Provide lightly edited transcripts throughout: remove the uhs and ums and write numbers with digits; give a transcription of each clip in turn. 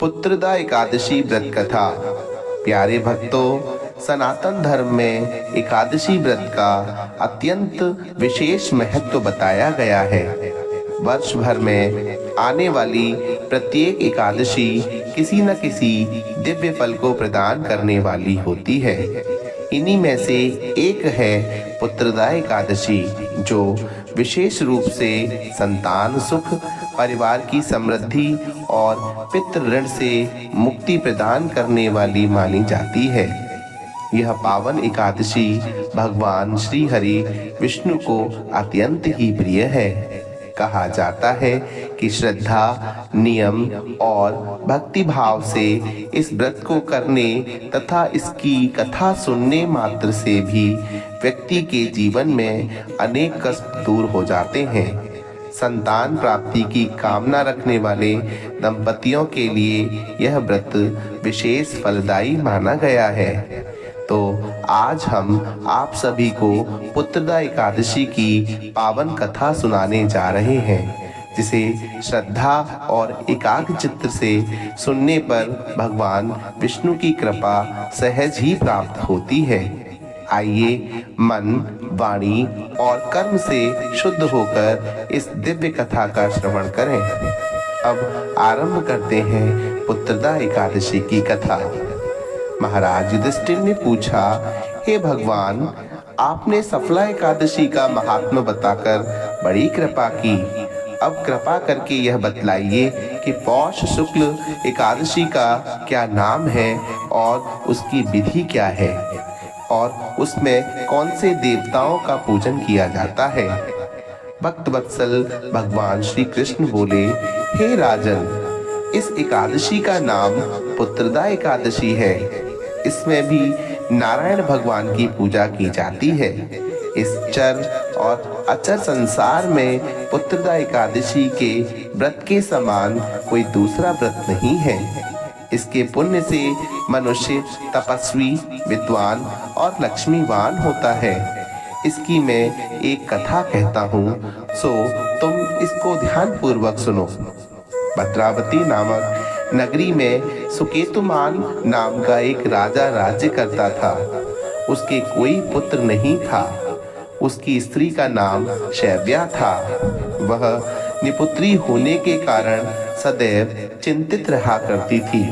पुत्रदा एकादशी व्रत कथा। प्यारे भक्तों, सनातन धर्म में एकादशी व्रत का अत्यंत विशेष महत्व बताया गया है। वर्ष भर में आने वाली प्रत्येक एकादशी किसी न किसी दिव्य फल को प्रदान करने वाली होती है। इन्हीं में से एक है पुत्रदा एकादशी, जो विशेष रूप से संतान सुख, परिवार की समृद्धि और पितृ ऋण से मुक्ति प्रदान करने वाली मानी जाती है। यह पावन एकादशी भगवान श्री हरि विष्णु को अत्यंत ही प्रिय है। कहा जाता है कि श्रद्धा, नियम और भक्ति भाव से इस व्रत को करने तथा इसकी कथा सुनने मात्र से भी व्यक्ति के जीवन में अनेक कष्ट दूर हो जाते हैं। संतान प्राप्ति की कामना रखने वाले दंपतियों के लिए यह व्रत विशेष फलदायी माना गया है। तो आज हम आप सभी को पुत्रदा एकादशी की पावन कथा सुनाने जा रहे हैं, जिसे श्रद्धा और एकाग्र चित्त से सुनने पर भगवान विष्णु की कृपा सहज ही प्राप्त होती है। आइए मन, वाणी और कर्म से शुद्ध होकर इस दिव्य कथा का श्रवण करें। अब आरंभ करते हैं पुत्रदा एकादशी की कथा। महाराज युधिष्ठिर ने पूछा, हे भगवान, आपने सफला एकादशी का महात्म्य बताकर बड़ी कृपा की। अब कृपा करके यह बतलाइए कि पौष शुक्ल एकादशी का क्या नाम है और उसकी विधि क्या है, और उसमें कौन से देवताओं का पूजन किया जाता है। भक्त वत्सल भगवान श्री कृष्ण बोले, हे राजन, इस एकादशी का नाम पुत्रदा एकादशी है। इसमें भी नारायण भगवान की पूजा की जाती है। इस चर और अचर संसार में पुत्रदा एकादशी के व्रत के समान कोई दूसरा व्रत नहीं है। इसके पुण्य से मनुष्य तपस्वी, विद्वान और लक्ष्मीवान होता है। इसकी मैं एक कथा कहता हूँ, सो तुम इसको ध्यान पूर्वक सुनो। भद्रावती नामक नगरी में सुकेतुमान नाम का एक राजा राज्य करता था। उसके कोई पुत्र नहीं था। उसकी स्त्री का नाम शैव्या था। वह निपुत्री होने के कारण सदैव चिंतित रहा करती थी।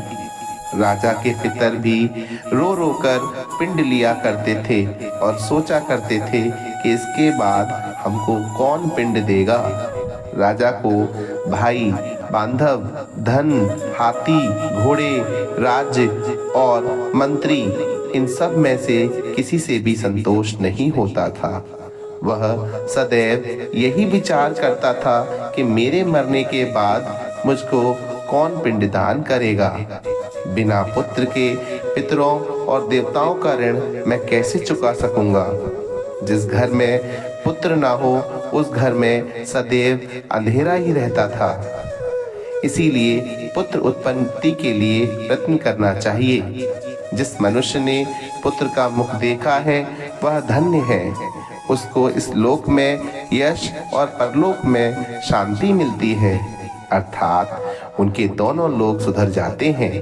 राजा के पितर भी रो रो कर पिंड लिया करते थे और सोचा करते थे कि इसके बाद हमको कौन पिंड देगा। राजा को भाई, बांधव, धन, हाथी, घोड़े, राज्य और मंत्री, इन सब में से किसी से भी संतोष नहीं होता था। वह सदैव यही विचार करता था कि मेरे मरने के बाद मुझको कौन पिंडदान करेगा। बिना पुत्र के पितरों और देवताओं का ऋण मैं कैसे चुका सकूंगा। जिस घर में पुत्र ना हो उस घर में सदैव अंधेरा ही रहता था। इसीलिए पुत्र उत्पत्ति के लिए प्रयत्न करना चाहिए। जिस मनुष्य ने पुत्र का मुख देखा है वह धन्य है। उसको इस लोक में यश और परलोक में शांति मिलती है, अर्थात उनके दोनों लोक सुधर जाते हैं।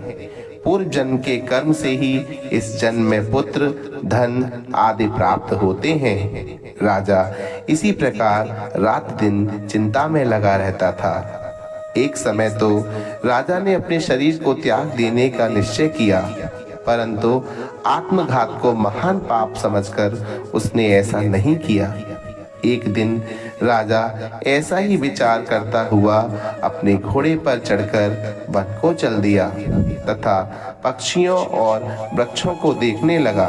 पूर्व जन्म के कर्म से ही इस जन्म में पुत्र, धन आदि प्राप्त होते हैं। राजा इसी प्रकार रात दिन चिंता में लगा रहता था। एक समय तो राजा ने अपने शरीर को त्याग देने का निश्चय किया, परंतु आत्मघात को महान पाप समझकर उसने ऐसा नहीं किया। एक दिन राजा ऐसा ही विचार करता हुआ अपने घोड़े पर चढ़कर वन को चल दिया तथा पक्षियों और वृक्षों को देखने लगा।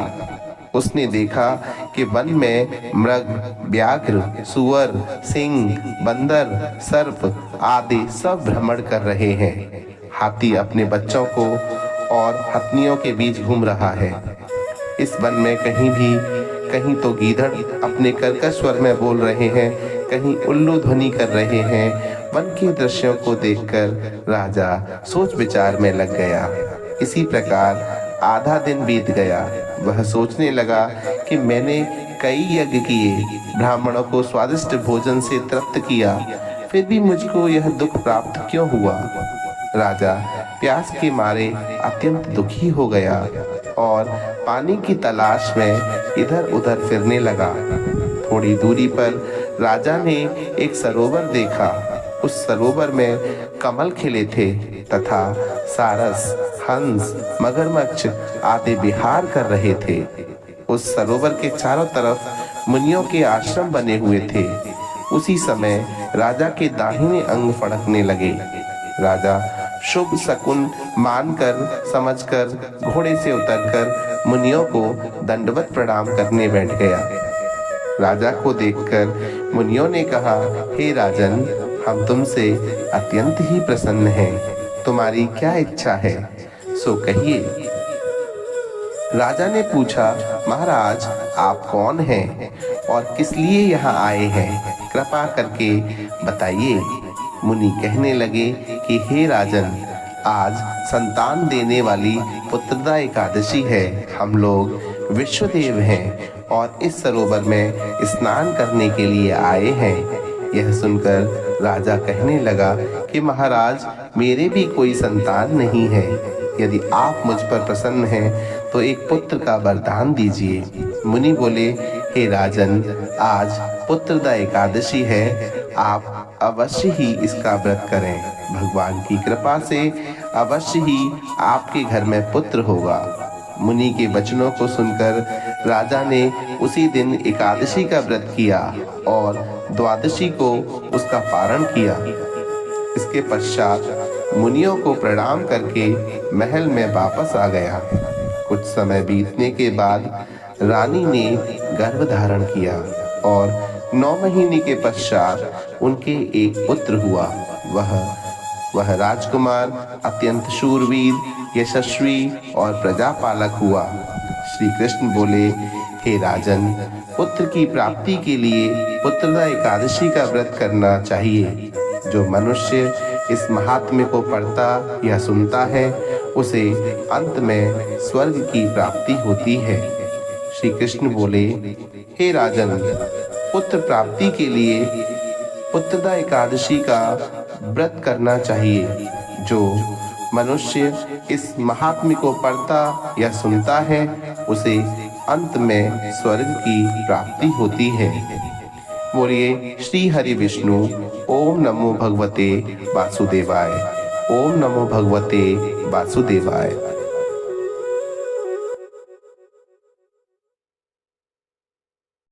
उसने देखा कि वन में मृग, व्याघ्र, सुअर, सिंह, बंदर, सर्प आदि सब भ्रमण कर रहे हैं। हाथी अपने बच्चों को और हथनियों के बीच घूम रहा है। इस वन में कहीं तो गीदड़ अपने कर्कश स्वर में बोल रहे हैं, कहीं उल्लू ध्वनि कर रहे हैं। वन के दृश्यों को देखकर राजा सोच विचार में लग गया। इसी प्रकार आधा दिन बीत गया। वह सोचने लगा कि मैंने कई यज्ञ किए, ब्राह्मणों को स्वादिष्ट भोजन से तृप्त किया, फिर भी मुझको यह दुख प्राप्त क्यों हुआ। राजा प्यास के मारे अत्यंत दुखी हो गया और पानी की तलाश में इधर उधर फिरने लगा। थोड़ी दूरी पर राजा ने एक सरोवर देखा। उस सरोवर में कमल खिले थे तथा सारस, हंस, मगरमच्छ आदि विहार कर रहे थे। उस सरोवर के चारों तरफ मुनियों के आश्रम बने हुए थे। उसी समय राजा के दाहिने अंग फड़कने लगे। राजा शुभ शकुन मानकर समझकर घोड़े से उतरकर मुनियों को दंडवत प्रणाम करने बैठ गया। राजा को देखकर मुनियों ने कहा, हे राजन, हम तुमसे अत्यंत ही प्रसन्न हैं। तुम्हारी क्या इच्छा है, सो कहिए। राजा ने पूछा, महाराज, आप कौन हैं और किस लिए यहाँ आए हैं? कृपा करके बताइए। मुनि कहने लगे कि हे राजन, आज संतान देने वाली पुत्रदा एकादशी है। हम लोग विश्वदेव हैं और इस सरोवर में स्नान करने के लिए आए हैं। यह सुनकर राजा कहने लगा कि महाराज, मेरे भी कोई संतान नहीं है। यदि आप मुझ पर प्रसन्न हैं तो एक पुत्र का वरदान दीजिए। मुनि बोले, हे राजन, आज पुत्रदा एकादशी है। आप अवश्य ही इसका व्रत करें। भगवान की कृपा से अवश्य ही आपके घर में पुत्र होगा। मुनि के वचनों को सुनकर राजा ने उसी दिन एकादशी का व्रत किया और द्वादशी को उसका पारण किया। इसके पश्चात मुनियों को प्रणाम करके महल में वापस आ गया। कुछ समय बीतने के बाद रानी ने गर्भ धारण किया और 9 महीने के पश्चात उनके एक पुत्र हुआ। वह राजकुमार अत्यंत शूरवीर, यशस्वी और प्रजापालक हुआ। श्री कृष्ण बोले, हे राजन, पुत्र की प्राप्ति के लिए पुत्रदा एकादशी का व्रत करना चाहिए। जो मनुष्य इस महात्म्य को पढ़ता या सुनता है, उसे अंत में स्वर्ग की प्राप्ति होती है। श्री कृष्ण बोले, हे राजन, पुत्र प्राप्ति के लिए पुत्रदा एकादशी का व्रत करना चाहिए। जो मनुष्य इस महात्म्य को पढ़ता या सुनता है, उसे अंत में स्वर्ग की प्राप्ति होती है। बोलिए श्री हरि विष्णु। ओम नमो भगवते वासुदेवाय। ओम नमो भगवते वासुदेवाय।